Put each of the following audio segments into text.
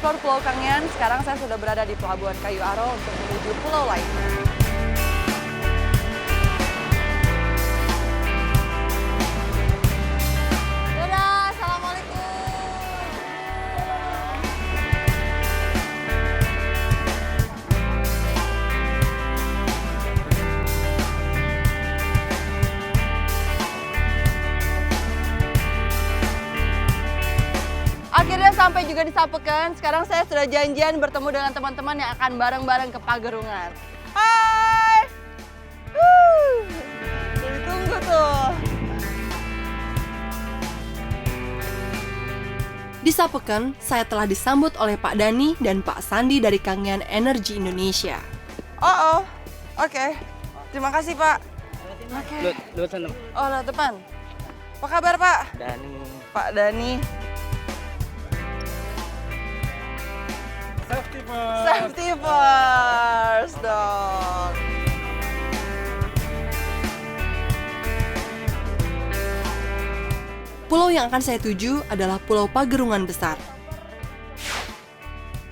mengeksplor Pulau Kangean, sekarang saya sudah berada di Pelabuhan Kayu Aro untuk menuju pulau lain. Dadah, Assalamualaikum. Akhirnya sampai juga di Sapeken. Sekarang saya sudah janjian bertemu dengan teman-teman yang akan bareng-bareng ke Pagerungan. Hai! Ditunggu tuh. Di Sapeken, saya telah disambut oleh Pak Dani dan Pak Sandi dari Kangean Energi Indonesia. Oke. Terima kasih, Pak. Oke. Lewat sana. Oh, lewat depan. Apa kabar, Pak? Dani. Pak Dani. Safety first. Safety first dong. Pulau yang akan saya tuju adalah Pulau Pagerungan Besar.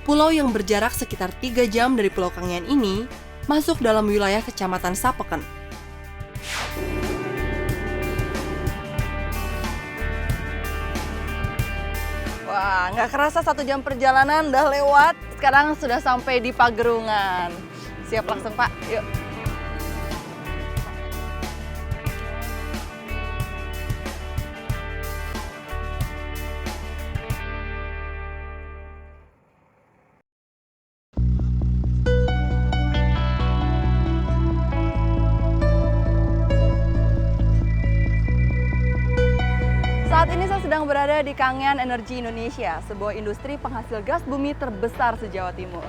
Pulau yang berjarak sekitar 3 jam dari Pulau Kangean ini masuk dalam wilayah Kecamatan Sapeken. Wah, nggak kerasa 1 jam perjalanan udah lewat. Sekarang sudah sampai di Pagerungan. Siap langsung, Pak. Yuk. Saat ini saya sedang berada di Kangean Energi Indonesia, sebuah industri penghasil gas bumi terbesar se-Jawa Timur.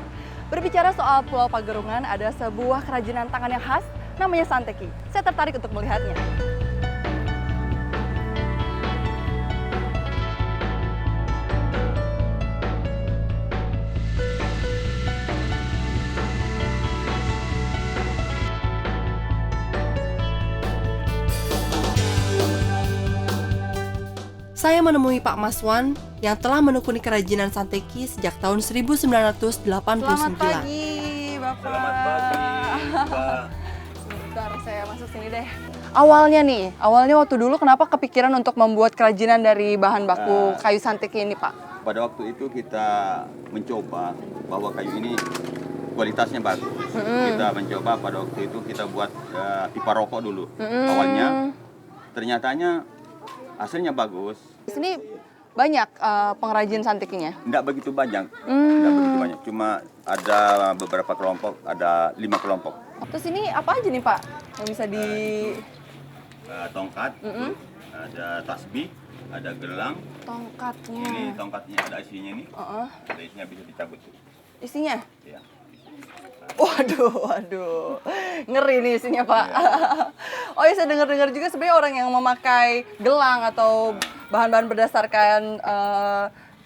Berbicara soal Pulau Pagerungan, ada sebuah kerajinan tangan yang khas, namanya santeki. Saya tertarik untuk melihatnya. Saya menemui Pak Maswan yang telah menekuni kerajinan santeki sejak tahun 1989. Selamat pagi, Bapak. Selamat pagi, Mbak. Sebentar, saya masuk sini deh. Awalnya waktu dulu kenapa kepikiran untuk membuat kerajinan dari bahan baku kayu santeki ini, Pak? Pada waktu itu kita mencoba bahwa kayu ini kualitasnya bagus. Kita mencoba pada waktu itu kita buat pipa rokok dulu. Awalnya ternyatanya hasilnya bagus. Di sini banyak pengrajin santekinya. Tidak begitu banyak. Tidak begitu banyak. Cuma ada beberapa kelompok, ada 5 kelompok. Terus ini apa aja nih, Pak? Yang bisa di Tongkat, ada tasbih, ada gelang. tongkatnya. Ini tongkatnya ada isinya ini. Ada isinya bisa dicabut. Isinya? Ya. Waduh. Ngeri nih isinya, Pak. Oh iya, saya dengar-dengar juga sebenarnya orang yang memakai gelang atau bahan-bahan berdasarkan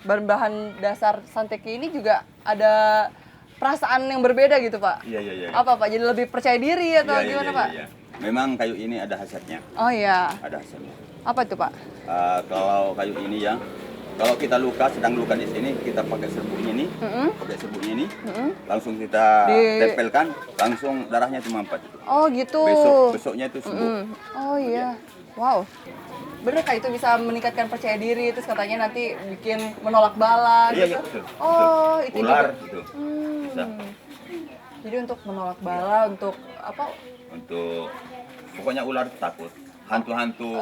bahan-bahan dasar santeki ini juga ada perasaan yang berbeda gitu, Pak. Iya. Apa, Pak? Jadi lebih percaya diri atau gimana, Pak? Iya. Memang kayu ini ada khasiatnya. Oh iya. Ada khasiatnya. Apa itu, Pak? Kalau kayu ini ya, kalau kita sedang luka di sini, kita pakai serbuknya ini, langsung kita tempelkan, langsung darahnya itu mampat. Oh gitu. Besoknya itu sembuh. Oh iya. Wow. Bener kah itu bisa meningkatkan percaya diri, terus katanya nanti bikin menolak bala Iya, gitu? betul. Oh, itu Ular juga. gitu. Bisa. Jadi untuk menolak bala, untuk apa? Untuk pokoknya ular takut. Hantu-hantu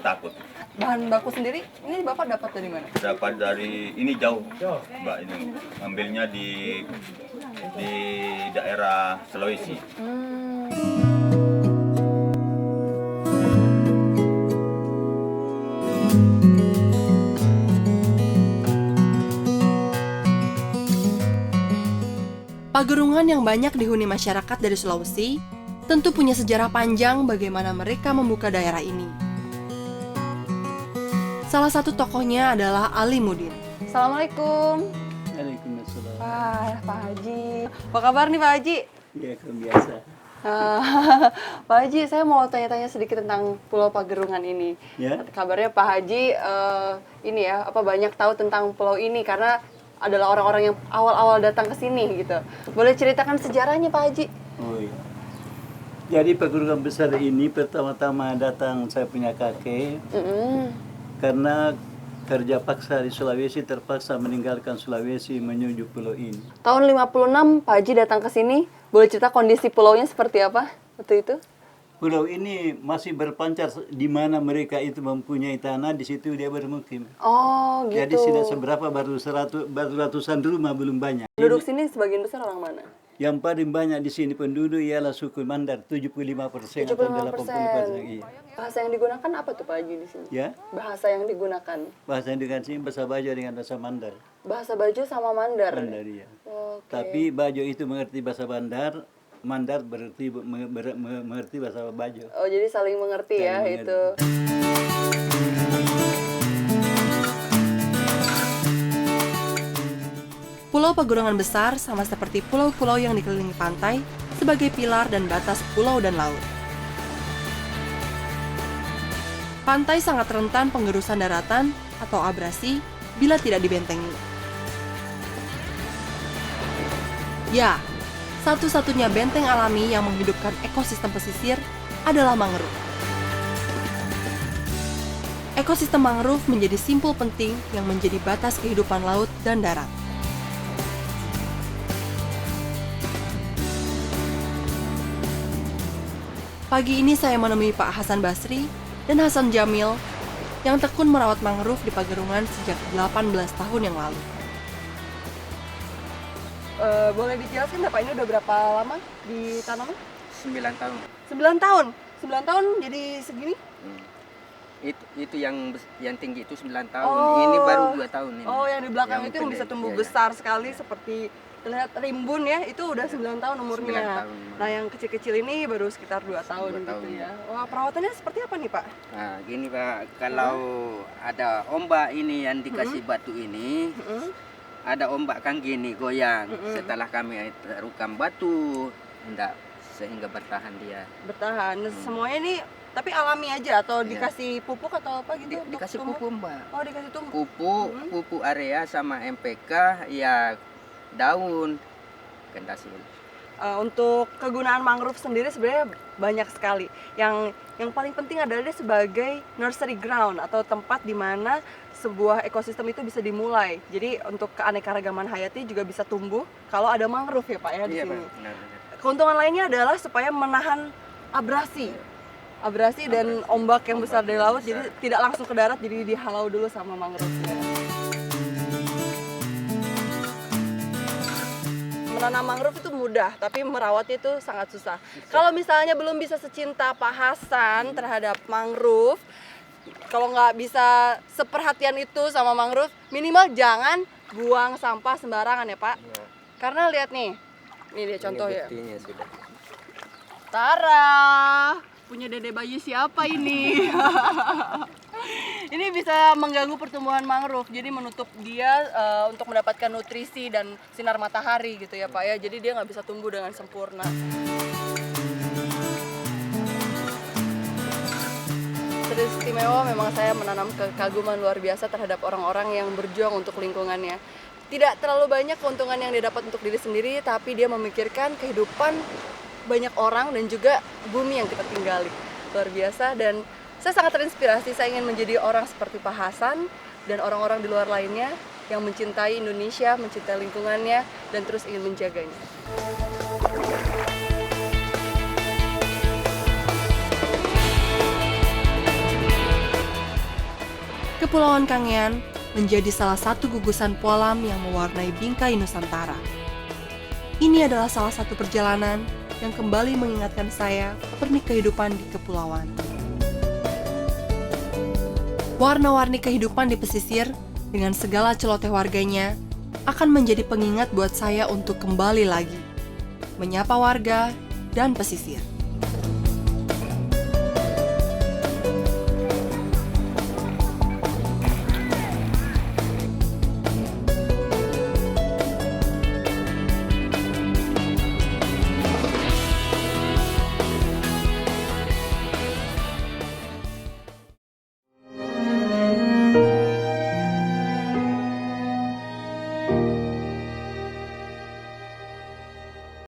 takut. Bahan baku sendiri, ini Bapak dapat dari mana? Dapat dari ini jauh, Mbak, ini ambilnya di daerah Sulawesi. Pagerungan yang banyak dihuni masyarakat dari Sulawesi tentu punya sejarah panjang bagaimana mereka membuka daerah ini. Salah satu tokohnya adalah Ali Mudin. Assalamualaikum. Waalaikumsalam. Pak Haji. Apa kabar nih, Pak Haji? Ya, biasa. Pak Haji, saya mau tanya-tanya sedikit tentang Pulau Pagerungan ini. Ya. Kabarnya Pak Haji ini ya, banyak tahu tentang pulau ini karena adalah orang-orang yang awal-awal datang ke sini gitu. Boleh ceritakan sejarahnya Pak Haji? Oh iya. Jadi pegunungan besar ini pertama-tama datang saya punya kakek karena kerja paksa di Sulawesi, terpaksa meninggalkan Sulawesi menuju pulau ini. Tahun 56 Pak Haji datang ke sini. Boleh cerita kondisi pulaunya seperti apa waktu itu? Pulau ini masih berpancar di mana mereka itu mempunyai tanah, di situ dia bermukim. Oh gitu. Jadi tidak seberapa, baru ratusan rumah, belum banyak. Penduduk sini sebagian besar orang mana? Yang paling banyak di sini penduduk ialah suku Mandar, 75% atau 80%. Iya. Bahasa yang digunakan apa tuh Pak Haji di sini? Ya, Bahasa yang digunakan. bahasa yang dengan sini bahasa Bajo dengan bahasa Mandar. Bahasa Bajo sama Mandar. Mandar ya. Oke. Tapi Bajo itu mengerti bahasa Mandar, Mandar berarti mengerti bahasa Bajo. Oh jadi saling mengerti ya Saling itu. Pulau Pegunungan Besar sama seperti pulau-pulau yang dikelilingi pantai sebagai pilar dan batas pulau dan laut. Pantai sangat rentan penggerusan daratan atau abrasi bila tidak dibentengi. Ya, satu-satunya benteng alami yang menghidupkan ekosistem pesisir adalah mangrove. Ekosistem mangrove menjadi simpul penting yang menjadi batas kehidupan laut dan darat. Pagi ini saya menemui Pak Hasan Basri dan Hasan Jamil yang tekun merawat mangrove di Pagerungan sejak 18 tahun yang lalu. Boleh dijelaskan Pak ini udah berapa lama ditanam? 9 tahun. 9 tahun. 9 tahun jadi segini? Itu yang tinggi itu 9 tahun. Oh. Ini baru 2 tahun ini. Oh, yang di belakang itu yang pendek, bisa tumbuh iya, besar sekali seperti terlihat rimbun ya, itu udah 9 tahun umurnya. 9 tahun. Nah, yang kecil-kecil ini baru sekitar 2 tahun 2 gitu tahun. ya. Wah, perawatannya seperti apa nih, Pak? Nah, gini Pak, kalau ada ombak ini yang dikasih batu ini, ada ombak kan gini goyang. Setelah kami rukam batu, enggak sehingga bertahan dia. Bertahan. Nah, semuanya ini tapi alami aja atau Iya. dikasih pupuk atau apa gitu? untuk Dikasih tumbuh? pupuk Mbak. Oh, dikasih tumbuh. Pupuk area sama MPK ya daun kendasil. Untuk kegunaan mangrove sendiri sebenarnya banyak sekali. Yang paling penting adalah dia sebagai nursery ground atau tempat di mana sebuah ekosistem itu bisa dimulai. Jadi untuk keanekaragaman hayati juga bisa tumbuh kalau ada mangrove ya Pak ya di Iya sini. Pak, benar-benar. Keuntungan lainnya adalah supaya menahan abrasi dan ombak yang besar dari laut, jadi tidak langsung ke darat, jadi dihalau dulu sama mangrove-nya. Menanam mangrove itu mudah, tapi merawatnya itu sangat susah. Kalau misalnya belum bisa secinta Pak Hasan terhadap mangrove, kalau nggak bisa seperhatian itu sama mangrove, minimal jangan buang sampah sembarangan ya Pak. Karena lihat nih, ini dia contoh ya. Buktinya sudah. Tara, punya dede bayi siapa ini? Ini bisa mengganggu pertumbuhan mangrove, jadi menutup dia untuk mendapatkan nutrisi dan sinar matahari gitu ya Pak ya. Jadi dia nggak bisa tumbuh dengan sempurna. Teristimewa memang saya menanam kekaguman luar biasa terhadap orang-orang yang berjuang untuk lingkungannya. Tidak terlalu banyak keuntungan yang dia dapat untuk diri sendiri, tapi dia memikirkan kehidupan banyak orang dan juga bumi yang kita tinggali. Luar biasa, dan saya sangat terinspirasi. Saya ingin menjadi orang seperti Pak Hasan dan orang-orang di luar lainnya yang mencintai Indonesia, mencintai lingkungannya, dan terus ingin menjaganya. Kepulauan Kangean menjadi salah satu gugusan Pualam yang mewarnai bingkai Nusantara. Ini adalah salah satu perjalanan yang kembali mengingatkan saya pernik kehidupan di kepulauan. Warna-warni kehidupan di pesisir dengan segala celoteh warganya akan menjadi pengingat buat saya untuk kembali lagi, menyapa warga dan pesisir.